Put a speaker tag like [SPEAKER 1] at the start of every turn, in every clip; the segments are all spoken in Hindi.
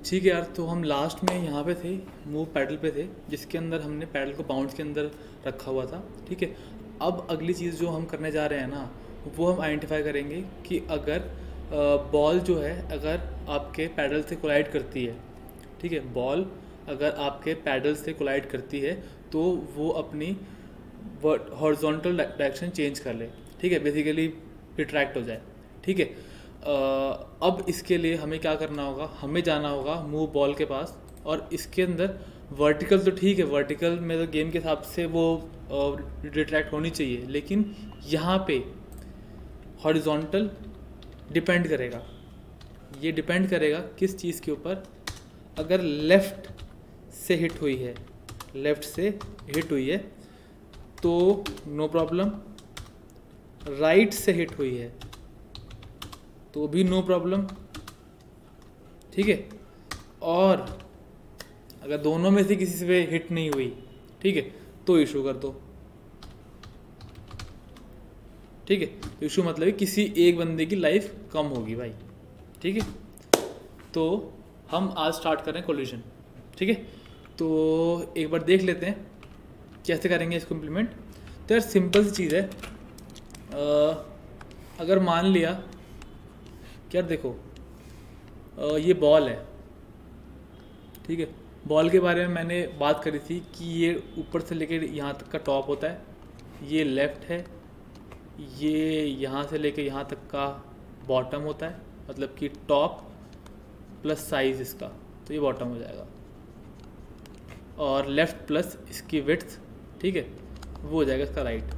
[SPEAKER 1] ठीक है यार, तो हम लास्ट में यहाँ पे थे, मूव पैडल पे थे, जिसके अंदर हमने पैडल को बाउंस के अंदर रखा हुआ था। ठीक है, अब अगली चीज़ जो हम करने जा रहे हैं ना, वो हम आइडेंटिफाई करेंगे कि अगर बॉल जो है अगर आपके पैडल से कोलाइड करती है, ठीक है, बॉल अगर आपके पैडल से कोलाइड करती है तो वो अपनी हॉरिजॉन्टल डायरेक्शन चेंज कर ले, ठीक है, बेसिकली रिट्रैक्ट हो जाए। ठीक है, अब इसके लिए हमें क्या करना होगा, हमें जाना होगा मूव बॉल के पास, और इसके अंदर वर्टिकल तो ठीक है, वर्टिकल में तो गेम के हिसाब से वो रिट्रैक्ट होनी चाहिए, लेकिन यहाँ पे हॉरिजॉन्टल डिपेंड करेगा। ये डिपेंड करेगा किस चीज़ के ऊपर, अगर लेफ़्ट से हिट हुई है, लेफ़्ट से हिट हुई है तो नो प्रॉब्लम, राइट से हिट हुई है तो भी नो प्रॉब्लम। ठीक है, और अगर दोनों में से किसी से हिट नहीं हुई, ठीक है, तो इशू कर दो। ठीक है, तो इशू मतलब है किसी एक बंदे की लाइफ कम होगी भाई। ठीक है, तो हम आज स्टार्ट कर रहे हैं कोलिजन। ठीक है, तो एक बार देख लेते हैं कैसे करेंगे इसको इम्प्लीमेंट। तो यार सिंपल सी चीज़ है, अगर मान लिया कि यार देखो ये बॉल है, ठीक है, बॉल के बारे में मैंने बात करी थी कि ये ऊपर से लेकर यहाँ तक का टॉप होता है, ये लेफ़्ट है, ये यहाँ से लेकर यहाँ तक का बॉटम होता है, मतलब कि टॉप प्लस साइज़ इसका, तो ये बॉटम हो जाएगा, और लेफ़्ट प्लस इसकी विड्थ, ठीक है, वो हो जाएगा इसका राइट।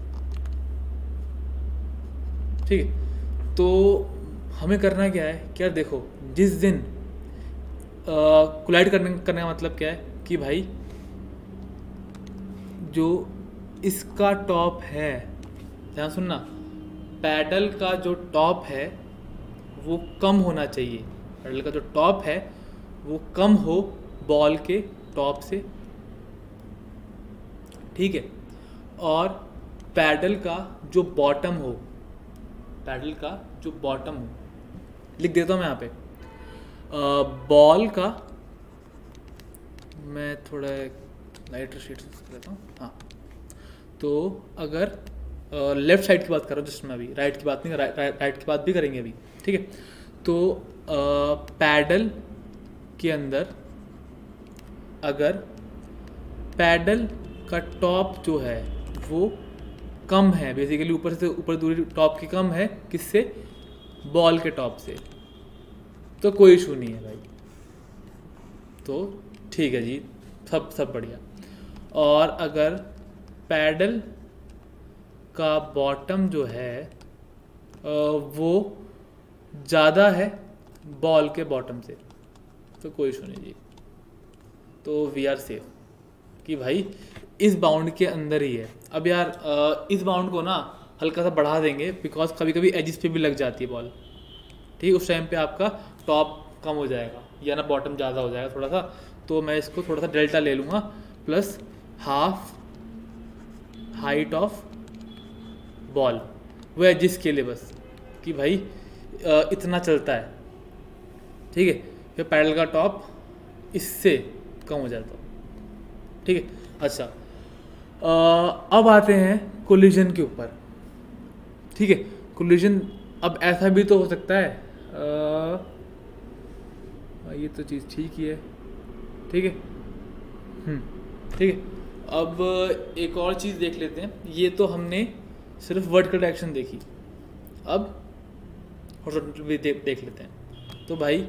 [SPEAKER 1] ठीक है, तो हमें करना क्या है कि यार देखो, जिस दिन कोलाइड करने का मतलब क्या है कि भाई जो इसका टॉप है, ध्यान सुनना, पैडल का जो टॉप है वो कम होना चाहिए, पैडल का जो टॉप है वो कम हो बॉल के टॉप से। ठीक है, और पैडल का जो बॉटम हो, पैडल का जो बॉटम हो, लिख देता हूँ मैं यहाँ पे, बॉल का, मैं थोड़ा लाइटर शीट लेता हूँ, हाँ, तो अगर लेफ़्ट साइड की बात कर रहा हूँ जस्ट मैं, अभी राइट की बात नहीं, राइट की बात भी करेंगे अभी। ठीक है, तो पैडल के अंदर अगर पैडल का टॉप जो है वो कम है, बेसिकली ऊपर से ऊपर दूरी टॉप की कम है, किससे, बॉल के टॉप से, तो कोई इशू नहीं है भाई, तो ठीक है जी, सब बढ़िया। और अगर पैडल का बॉटम जो है वो ज़्यादा है बॉल के बॉटम से, तो कोई इशू नहीं जी, तो वी आर सेफ कि भाई इस बाउंड के अंदर ही है। अब यार इस बाउंड को ना हल्का सा बढ़ा देंगे, बिकॉज कभी कभी एजिस पे भी लग जाती है बॉल, ठीक, उस टाइम पे आपका टॉप कम हो जाएगा या ना बॉटम ज़्यादा हो जाएगा थोड़ा सा, तो मैं इसको थोड़ा सा डेल्टा ले लूँगा, plus half height of ball, वो एजिस के लिए बस, कि भाई इतना चलता है। ठीक है, फिर पैडल का टॉप इससे कम हो जाता है। ठीक है, अच्छा, अब आते हैं कोलिजन के ऊपर। ठीक है, कोलिजन अब ऐसा भी तो हो सकता है, ये तो चीज़ ठीक ही है। ठीक है, ठीक है, अब एक और चीज़ देख लेते हैं। ये तो हमने सिर्फ वर्टिकल डायरेक्शन देखी, अब हॉरिजॉन्टल भी देख लेते हैं। तो भाई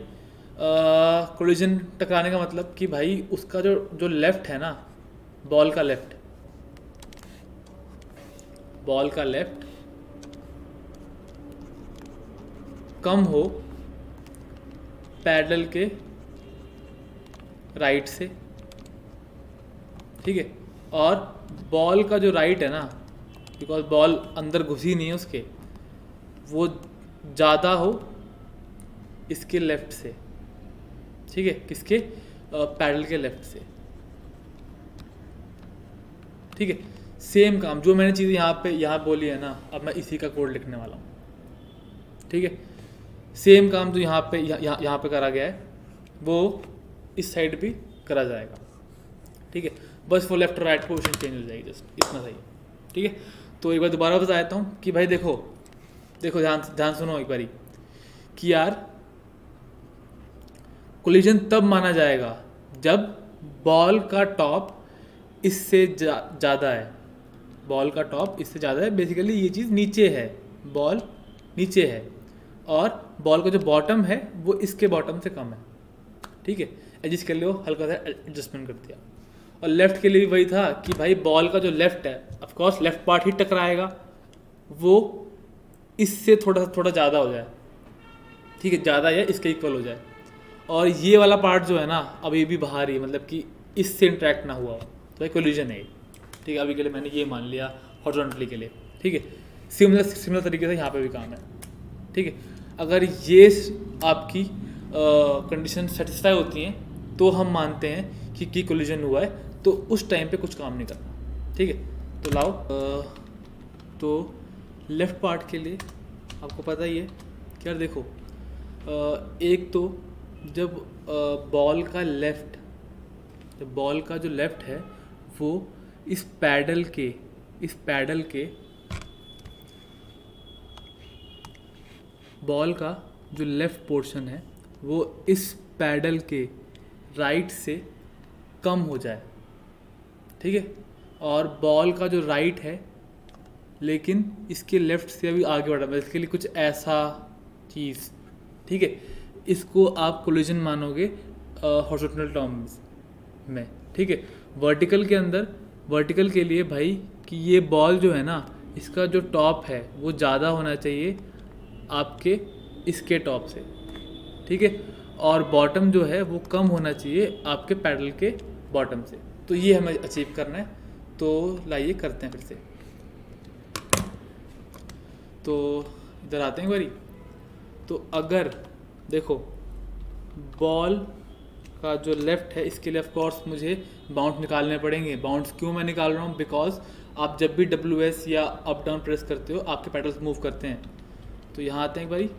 [SPEAKER 1] कोलिजन टकराने का मतलब कि भाई उसका जो लेफ़्ट है ना, बॉल का लेफ़्ट कम हो पैडल के राइट से। ठीक है, और बॉल का जो राइट है ना, बिकॉज बॉल अंदर घुसी नहीं है उसके, वो ज़्यादा हो इसके लेफ़्ट से। ठीक है, किसके, पैडल के लेफ़्ट से। ठीक है, सेम काम जो मैंने चीज़ यहाँ बोली है ना, अब मैं इसी का कोड लिखने वाला हूँ। ठीक है, सेम काम जो यहाँ पे करा गया है वो इस साइड भी करा जाएगा, ठीक है। बस वो लेफ्ट और राइट पोजीशन चेंज हो जाएगी, जस्ट इतना सही है, ठीक है। तो एक बार दोबारा बता देता हूँ कि भाई देखो ध्यान सुनो एक बारी कि यार कोलिजन तब माना जाएगा जब बॉल का टॉप इससे ज़्यादा है, बॉल का टॉप इससे ज़्यादा है, बेसिकली ये चीज़ नीचे है, बॉल नीचे है और बॉल का जो बॉटम है वो इसके बॉटम से कम है, ठीक है। एडजस्ट कर लो, हल्का सा एडजस्टमेंट कर दिया। और लेफ्ट के लिए भी वही था कि भाई बॉल का जो लेफ्ट है, ऑफ कोर्स लेफ्ट पार्ट ही टकराएगा, वो इससे थोड़ा ज़्यादा हो जाए, ठीक है, ज़्यादा या इसके इक्वल हो जाए। और ये वाला पार्ट जो है ना अभी भी बाहर ही, मतलब कि इससे इंटरेक्ट ना हुआ हो, तो एक कोलिजन है, ठीक है। अभी के लिए मैंने ये मान लिया हॉरिजॉन्टली के लिए, ठीक है। सिमिलर तरीके से यहाँ पे भी काम है, ठीक है। अगर ये आपकी कंडीशन सेटिस्फाई होती हैं तो हम मानते हैं कि कोलिजन हुआ है, तो उस टाइम पे कुछ काम नहीं करना, ठीक है। तो लाओ तो लेफ़्ट पार्ट के लिए आपको पता ही है कि यार देखो, एक तो जब बॉल का जो लेफ़्ट है वो इस पैडल के बॉल का जो लेफ़्ट पोर्शन है वो इस पैडल के राइट से कम हो जाए, ठीक है। और बॉल का जो राइट है लेकिन इसके लेफ़्ट से अभी आगे बढ़ा है, इसके लिए कुछ ऐसा चीज़, ठीक है। इसको आप कोलिजन मानोगे हॉरिजॉन्टल टर्म्स में, ठीक है। वर्टिकल के लिए भाई कि ये बॉल जो है ना इसका जो टॉप है वो ज़्यादा होना चाहिए आपके इसके टॉप से, ठीक है। और बॉटम जो है वो कम होना चाहिए आपके पैडल के बॉटम से। तो ये हमें अचीव करना है, तो लाइए करते हैं फिर से। तो इधर आते हैं एक बारी। तो अगर देखो बॉल का जो लेफ़्ट है इसके लिए ऑफ कोर्स मुझे बाउंस निकालने पड़ेंगे। बाउंस क्यों मैं निकाल रहा हूँ? बिकॉज आप जब भी WS या अप डाउन प्रेस करते हो आपके पैडल्स मूव करते हैं। तो यहाँ आते हैं एक बारी।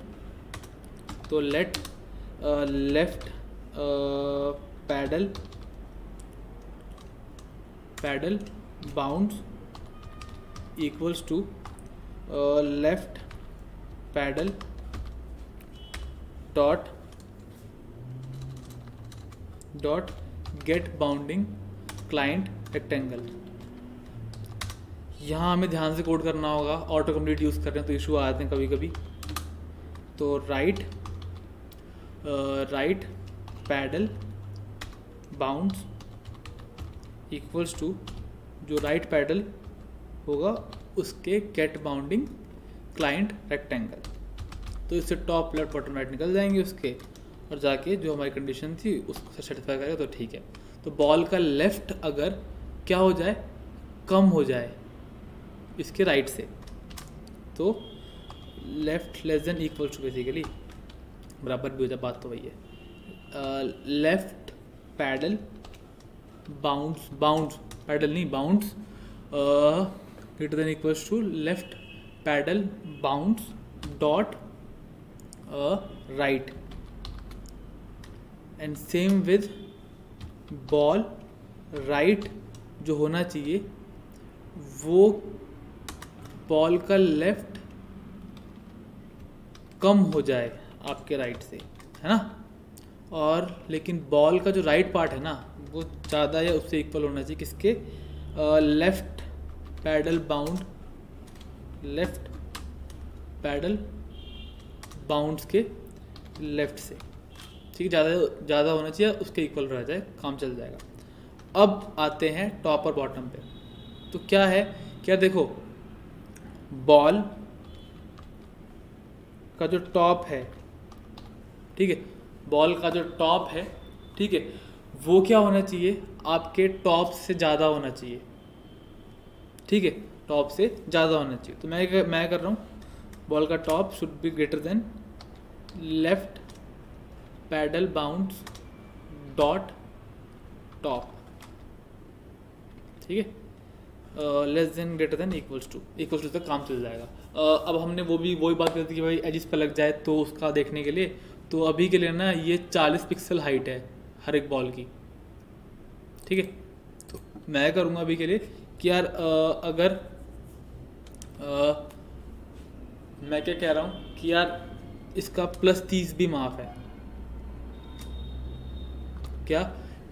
[SPEAKER 1] तो let left paddle bounds equals to left paddle dot get bounding client rectangle. यहाँ हमें ध्यान से कोड करना होगा, ऑटो कंप्लीट यूज़ कर रहे हैं तो इशू आते हैं कभी कभी। तो right paddle bounds equals to जो राइट पैडल होगा उसके गेट बाउंडिंग क्लाइंट रेक्टेंगल। तो इससे टॉप लेफ्ट बॉटम राइट निकल जाएंगे उसके, और जाके जो हमारी कंडीशन थी उसको सेटिस्फाई करेगा तो ठीक है। तो बॉल का लेफ्ट अगर क्या हो जाए, कम हो जाए इसके राइट से, तो left less than equal to basically बराबर भी हो जाए, बात तो वही है। लेफ्ट पैडल बाउंस पैडल नहीं bounds greater than equals to left paddle bounds dot right, and same with ball right जो होना चाहिए वो बॉल का लेफ्ट कम हो जाए आपके राइट से, है ना। और लेकिन बॉल का जो राइट पार्ट है ना वो ज़्यादा या उससे इक्वल होना चाहिए किसके, लेफ्ट पैडल बाउंड्स के लेफ्ट से, ठीक है। ज़्यादा होना चाहिए, उसके इक्वल रह जाए, काम चल जाएगा। अब आते हैं टॉप और बॉटम पे। तो क्या है, क्या देखो बॉल का जो टॉप है, ठीक है, बॉल का जो टॉप है, ठीक है, वो क्या होना चाहिए आपके टॉप से ज़्यादा होना चाहिए, ठीक है, टॉप से ज़्यादा होना चाहिए। तो मैं कर रहा हूँ बॉल का top should be greater than left paddle bounds dot top, ठीक है, less than greater than equals to तक काम चल जाएगा। अब हमने वही बात करती कि भाई एजिस पर लग जाए तो उसका देखने के लिए, तो अभी के लिए ना ये 40 पिक्सल हाइट है, हर एक बॉल की, ठीक है। तो मैं करूँगा अभी के लिए कि यार अगर मैं क्या कह रहा हूँ कि यार इसका +30 भी माफ़ है, क्या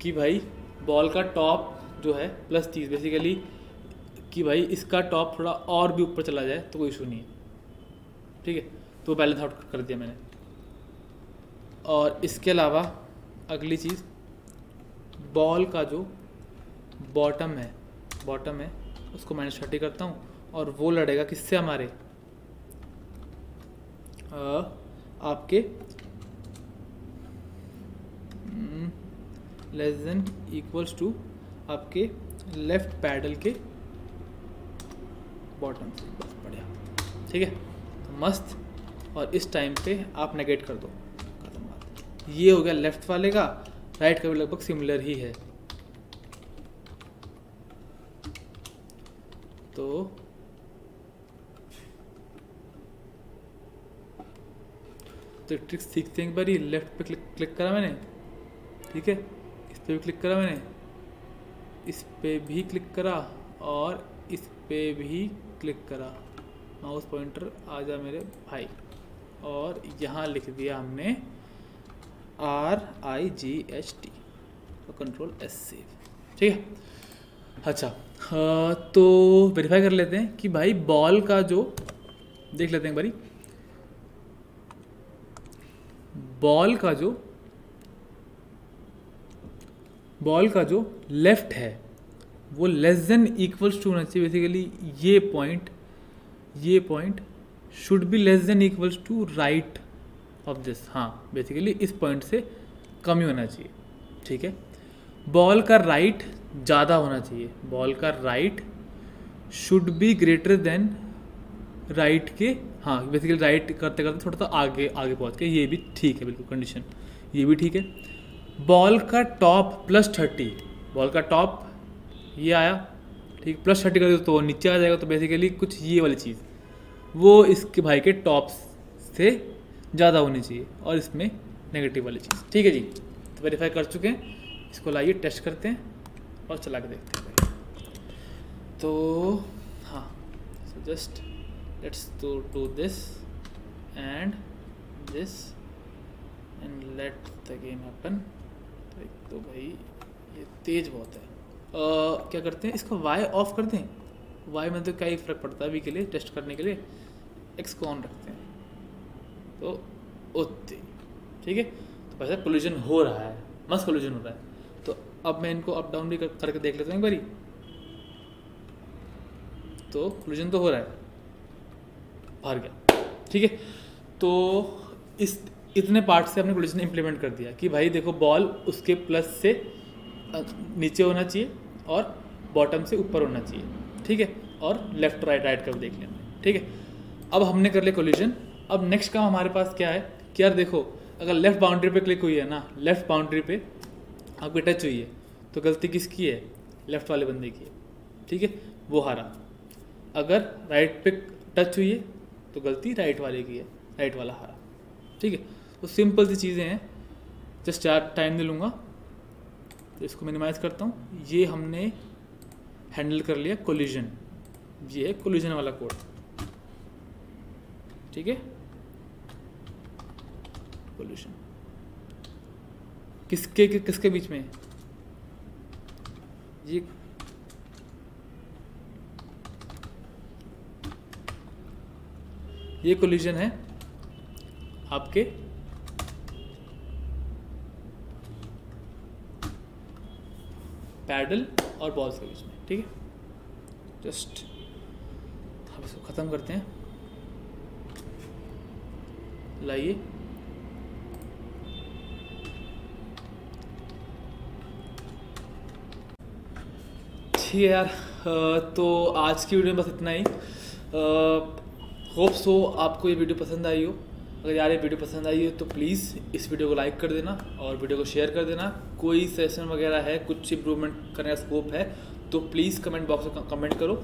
[SPEAKER 1] कि भाई बॉल का टॉप जो है +30 बेसिकली कि भाई इसका टॉप थोड़ा और भी ऊपर चला जाए तो कोई इशू नहीं है, ठीक है। तो बैलेंस आउट कर दिया मैंने। और इसके अलावा अगली चीज़, बॉल का जो बॉटम है उसको -30 करता हूँ और वो लड़ेगा किससे, हमारे आपके <= आपके लेफ्ट पैडल के बॉटम से। बस बढ़िया, ठीक है। तो मस्त। और इस टाइम पे आप नेगेट कर दो, खत्म बात। ये हो गया लेफ्ट वाले का। राइट का भी लगभग सिमिलर ही है। तो ट्रिक सीखते हैं एक बार। ही लेफ्ट पे क्लिक करा मैंने, ठीक है। इस पे भी क्लिक करा मैंने, इस पे भी क्लिक करा और इस पे भी क्लिक करा। माउस पॉइंटर आ जा मेरे भाई, और यहाँ लिख दिया हमने RIGHT और Ctrl+S सेव, ठीक है। अच्छा तो वेरीफाई कर लेते हैं कि भाई बॉल का जो, देख लेते हैं एक बारी, बॉल का जो लेफ्ट है वो <= होना चाहिए। बेसिकली ये point should be <= right of this. हाँ, बेसिकली इस पॉइंट से कम ही होना चाहिए, ठीक है। बॉल का राइट ज़्यादा होना चाहिए। बॉल का right should be greater then right के, हाँ बेसिकली राइट करते करते थोड़ा सा आगे पहुँच के, ये भी ठीक है, बिल्कुल कंडीशन ये भी ठीक है। बॉल का टॉप +30, बॉल का टॉप ये आया, ठीक। +30 कर दो तो नीचे आ जाएगा। तो बेसिकली कुछ ये वाली चीज़ वो इसके भाई के टॉप से ज़्यादा होनी चाहिए, और इसमें नेगेटिव वाली चीज़, ठीक है जी। तो वेरीफाई कर चुके हैं। इसको लाइए टेस्ट करते हैं और चला के देखते हैं भाई। तो हाँ, so just let's do this and this and let the game happen. तो भाई ये तेज बहुत है। क्या करते हैं, इसका वाई ऑफ कर दें। वाई में तो क्या ही फ़र्क पड़ता है अभी के लिए, टेस्ट करने के लिए एक्स को ऑन रखते हैं। तो ओते, ठीक है। तो वैसे कोलिजन हो रहा है, मस्त कोलिजन हो रहा है। तो अब मैं इनको अप डाउन भी करके देख लेता हूँ एक बारी। तो कोलिजन तो हो रहा है, बाहर गया, ठीक है। तो इतने पार्ट से हमने कोलिजन इम्प्लीमेंट कर दिया कि भाई देखो बॉल उसके प्लस से नीचे होना चाहिए और बॉटम से ऊपर होना चाहिए, ठीक है। और लेफ्ट राइट का भी देख लिया हमने, ठीक है। अब हमने कर लिया कोलिजन। अब नेक्स्ट काम हमारे पास क्या है कि यार देखो, अगर लेफ्ट बाउंड्री पे क्लिक हुई है ना, लेफ्ट बाउंड्री पे आपको टच हुई है, तो गलती किसकी है, लेफ्ट वाले बंदे की है, ठीक है, वो हारा। अगर राइट पे टच हुई है तो गलती राइट वाले की है, राइट वाला हारा, ठीक है। तो सिंपल सी चीज़ें हैं, जस्ट यार टाइम ले लूँगा। तो इसको मिनिमाइज़ करता हूँ। ये हमने हैंडल कर लिया कोलिजन, ये है कोलिजन वाला कोड, ठीक है। कोलिजन किसके बीच में, ये कोलिजन है आपके पैडल और बॉल्स के बीच में, ठीक है। जस्ट अब इसको ख़त्म करते हैं, लाइए। ठीक है यार, तो आज की वीडियो में बस इतना ही। होप सो आपको ये वीडियो पसंद आई हो। अगर यार ये वीडियो पसंद आई हो तो प्लीज़ इस वीडियो को लाइक कर देना और वीडियो को शेयर कर देना। कोई सेशन वगैरह है, कुछ इम्प्रूवमेंट करने का स्कोप है तो प्लीज़ कमेंट बॉक्स में कमेंट करो।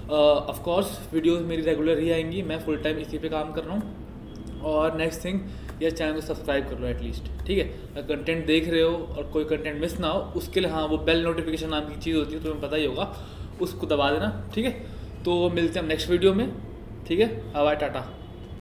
[SPEAKER 1] ऑफ कोर्स वीडियोस मेरी रेगुलर ही आएंगी, मैं फुल टाइम इसी पे काम कर रहा हूँ। और नेक्स्ट थिंग, या चैनल को सब्सक्राइब कर लो एटलीस्ट, ठीक है। अगर कंटेंट देख रहे हो और कोई कंटेंट मिस ना हो, उसके लिए हाँ वो बेल नोटिफिकेशन नाम की चीज़ होती है, तुम्हें पता ही होगा, उसको दबा देना, ठीक है। तो मिलते हैं हम नेक्स्ट वीडियो में, ठीक है। बाय, टाटा।